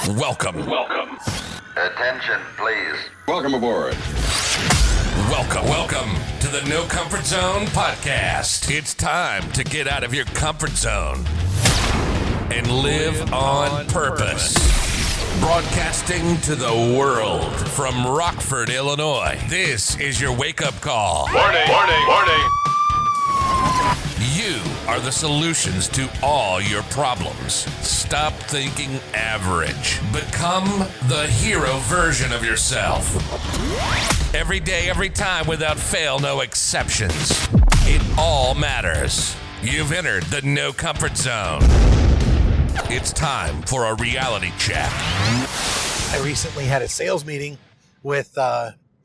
Welcome. Attention, please. Welcome aboard. Welcome to the No Comfort Zone podcast. It's time to get out of your comfort zone and live on purpose. Broadcasting to the world from Rockford, Illinois. This is your wake-up call. Warning. You are the solutions to all your problems. Stop thinking average. Become the hero version of yourself. Every day, every time, without fail, no exceptions. It all matters. You've entered the No Comfort Zone. It's time for a reality check. I recently had a sales meeting with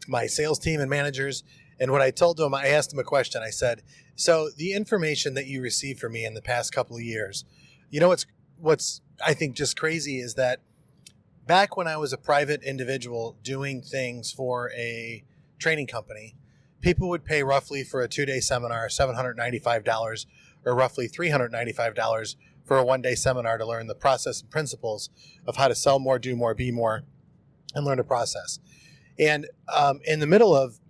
my sales team and managers, and what I told them, I asked them a question. I said, so the information that you received from me in the past couple of years, you know what's I think just crazy is that back when I was a private individual doing things for a training company, people would pay roughly for a 2-day seminar $795 or roughly $395 for a 1-day seminar to learn the process and principles of how to sell more, do more, be more, and learn a process. And in the middle of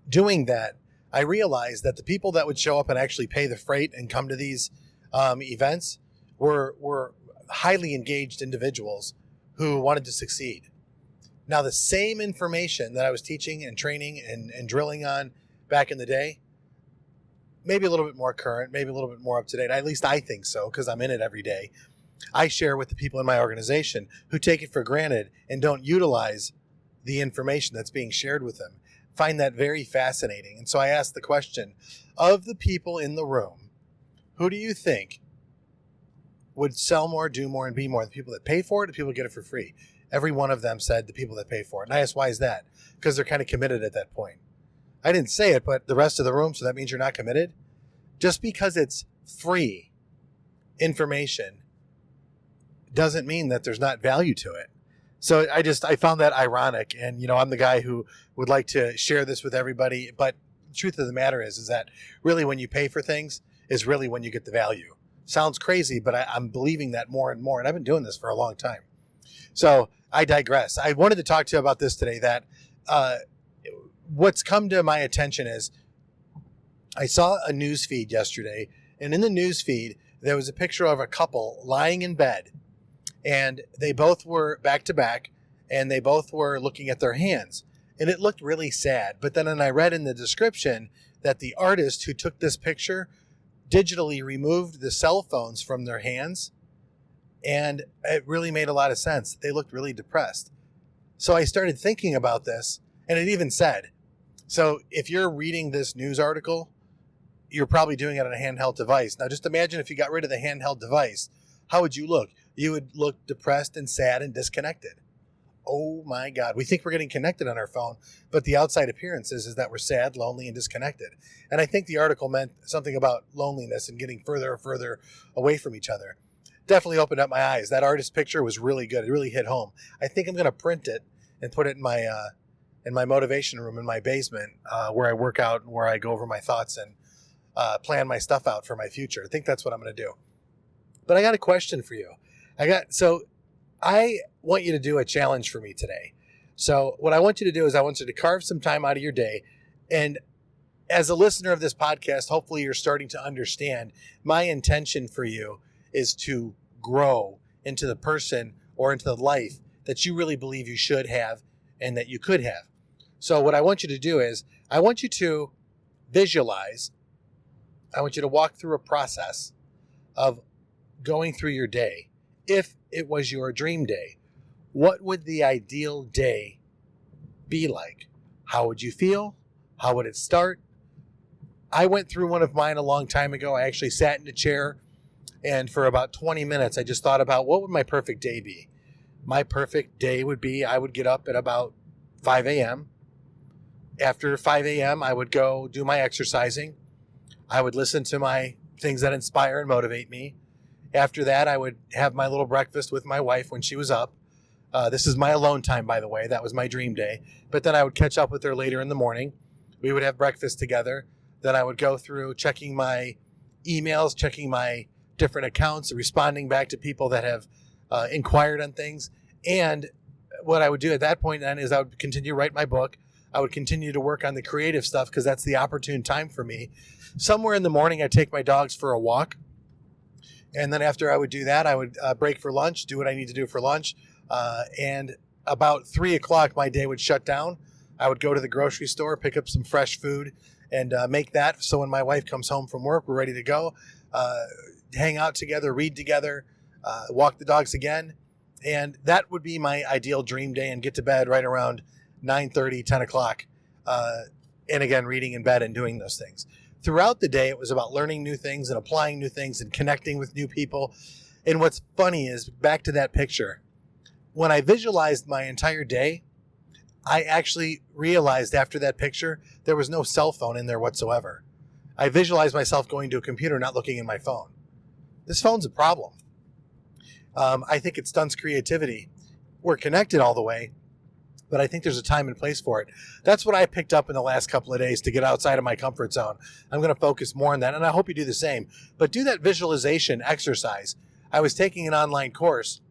doing that, I realized that the people that would show up and actually pay the freight and come to these events were highly engaged individuals who wanted to succeed. Now, the same information that I was teaching and training and drilling on back in the day, maybe a little bit more current, maybe a little bit more up to date. At least I think so, because I'm in it every day. I share with the people in my organization who take it for granted and don't utilize the information that's being shared with them. Find that very fascinating. And so I asked the question, of the people in the room, who do you think would sell more, do more, and be more? The people that pay for it, the people that get it for free? Every one of them said the people that pay for it. And I asked, why is that? Because they're kind of committed at that point. I didn't say it, but the rest of the room, so that means you're not committed? Just because it's free information doesn't mean that there's not value to it. So I found that ironic. And, you know, I'm the guy who would like to share this with everybody. But the truth of the matter is that really when you pay for things is really when you get the value. Sounds crazy, but I'm believing that more and more. And I've been doing this for a long time. So I digress. I wanted to talk to you about this today, that what's come to my attention is I saw a news feed yesterday. And in the news feed, there was a picture of a couple lying in bed. And they both were back to back, and they both were looking at their hands. And it looked really sad. But then I read in the description that the artist who took this picture digitally removed the cell phones from their hands. And it really made a lot of sense. They looked really depressed. So I started thinking about this, and it even said, so if you're reading this news article, you're probably doing it on a handheld device. Now just imagine if you got rid of the handheld device, how would you look? You would look depressed and sad and disconnected. Oh my God. We think we're getting connected on our phone, but the outside appearance is that we're sad, lonely, and disconnected. And I think the article meant something about loneliness and getting further and further away from each other. Definitely opened up my eyes. That artist picture was really good. It really hit home. I think I'm going to print it and put it in my motivation room in my basement where I work out and where I go over my thoughts and plan my stuff out for my future. I think that's what I'm going to do. But I got a question for you. I want you to do a challenge for me today. So what I want you to do is I want you to carve some time out of your day. And as a listener of this podcast, hopefully you're starting to understand my intention for you is to grow into the person or into the life that you really believe you should have and that you could have. So what I want you to do is I want you to visualize. I want you to walk through a process of going through your day. If it was your dream day, what would the ideal day be like? How would you feel? How would it start? I went through one of mine a long time ago. I actually sat in a chair, and for about 20 minutes, I just thought about what would my perfect day be? My perfect day would be I would get up at about 5 a.m. After 5 a.m., I would go do my exercising. I would listen to my things that inspire and motivate me. After that, I would have my little breakfast with my wife when she was up. This is my alone time, by the way. That was my dream day. But then I would catch up with her later in the morning. We would have breakfast together. Then I would go through checking my emails, checking my different accounts, responding back to people that have inquired on things. And what I would do at that point then is I would continue to write my book. I would continue to work on the creative stuff because that's the opportune time for me. Somewhere in the morning, I'd take my dogs for a walk. And then after I would do that, I would break for lunch, do what I need to do for lunch. And about 3 o'clock, my day would shut down. I would go to the grocery store, pick up some fresh food, and make that. So when my wife comes home from work, we're ready to go. Hang out together, read together, walk the dogs again. And that would be my ideal dream day, and get to bed right around 9:30, 10 o'clock. And again, reading in bed and doing those things. Throughout the day, it was about learning new things and applying new things and connecting with new people. And what's funny is, back to that picture, when I visualized my entire day, I actually realized after that picture, there was no cell phone in there whatsoever. I visualized myself going to a computer, not looking at my phone. This phone's a problem. I think it stunts creativity. We're connected all the way, but I think there's a time and place for it. That's what I picked up in the last couple of days to get outside of my comfort zone. I'm going to focus more on that, and I hope you do the same. But do that visualization exercise. I was taking an online course,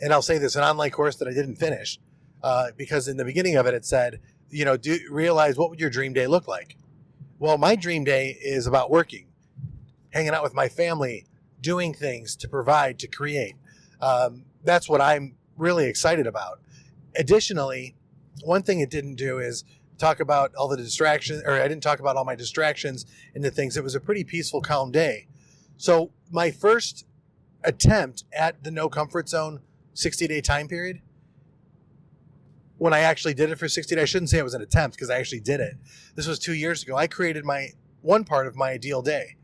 and I'll say this, an online course that I didn't finish, because in the beginning of it, it said, do realize what would your dream day look like? Well, my dream day is about working, hanging out with my family, doing things to provide, to create. That's what I'm really excited about. Additionally, one thing it didn't do is talk about all the distractions, or I didn't talk about all my distractions and the things. It was a pretty peaceful, calm day. So my first attempt at the No Comfort Zone 60-day time period, when I actually did it for 60 days, I shouldn't say it was an attempt because I actually did it. This was 2 years ago. I created one part of my ideal day.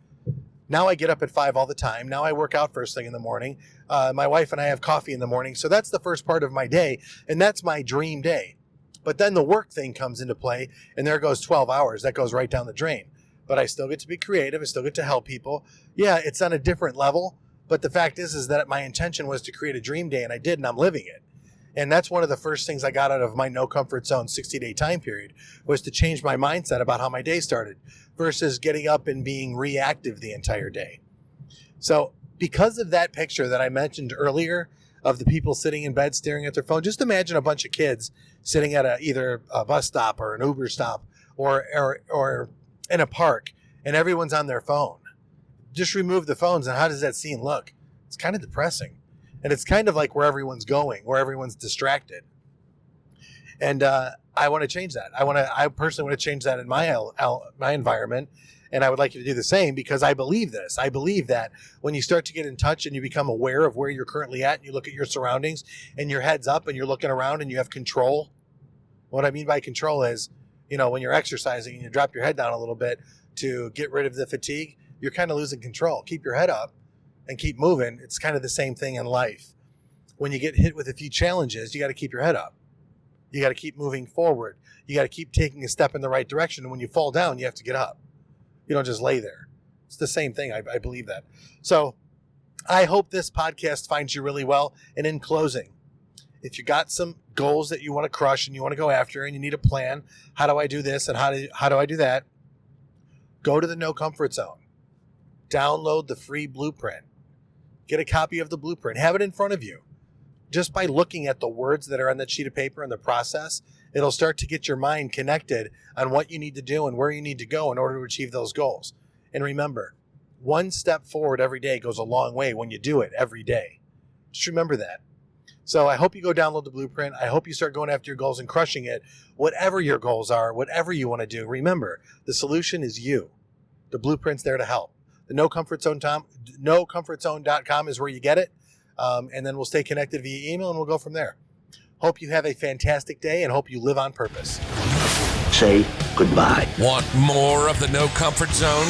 Now I get up at 5 all the time. Now I work out first thing in the morning. My wife and I have coffee in the morning. So that's the first part of my day, and that's my dream day. But then the work thing comes into play, and there goes 12 hours. That goes right down the drain. But I still get to be creative. I still get to help people. Yeah, it's on a different level. But the fact is that my intention was to create a dream day, and I did, and I'm living it. And that's one of the first things I got out of my No Comfort Zone 60-day time period, was to change my mindset about how my day started versus getting up and being reactive the entire day. So because of that picture that I mentioned earlier of the people sitting in bed staring at their phone, just imagine a bunch of kids sitting at either a bus stop or an Uber stop or in a park, and everyone's on their phone. Just remove the phones, and how does that scene look? It's kind of depressing. And it's kind of like where everyone's going, where everyone's distracted. And I want to change that. I personally want to change that in my environment. And I would like you to do the same, because I believe this. I believe that when you start to get in touch and you become aware of where you're currently at, and you look at your surroundings and your head's up and you're looking around and you have control. What I mean by control is, when you're exercising and you drop your head down a little bit to get rid of the fatigue, you're kind of losing control. Keep your head up and keep moving. It's kind of the same thing in life. When you get hit with a few challenges, you got to keep your head up. You got to keep moving forward. You got to keep taking a step in the right direction. And when you fall down, you have to get up. You don't just lay there. It's the same thing. I believe that. So I hope this podcast finds you really well. And in closing, if you got some goals that you want to crush and you want to go after and you need a plan, how do I do this and how do I do that? Go to the No Comfort Zone. Download the free blueprint. Get a copy of the blueprint. Have it in front of you. Just by looking at the words that are on that sheet of paper and the process, it'll start to get your mind connected on what you need to do and where you need to go in order to achieve those goals. And remember, one step forward every day goes a long way when you do it every day. Just remember that. So I hope you go download the blueprint. I hope you start going after your goals and crushing it. Whatever your goals are, whatever you want to do, remember, the solution is you. The blueprint's there to help. The NoComfortZone.com is where you get it. And then we'll stay connected via email, and we'll go from there. Hope you have a fantastic day, and hope you live on purpose. Say goodbye. Want more of the No Comfort Zone?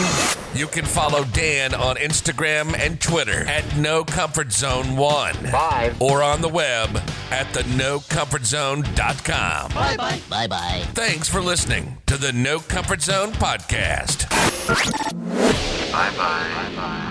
You can follow Dan on Instagram and Twitter at NoComfortZone1. Bye. Or on the web at thenocomfortzone.com. Bye-bye. Bye-bye. Thanks for listening to the No Comfort Zone podcast. Bye-bye. Bye-bye.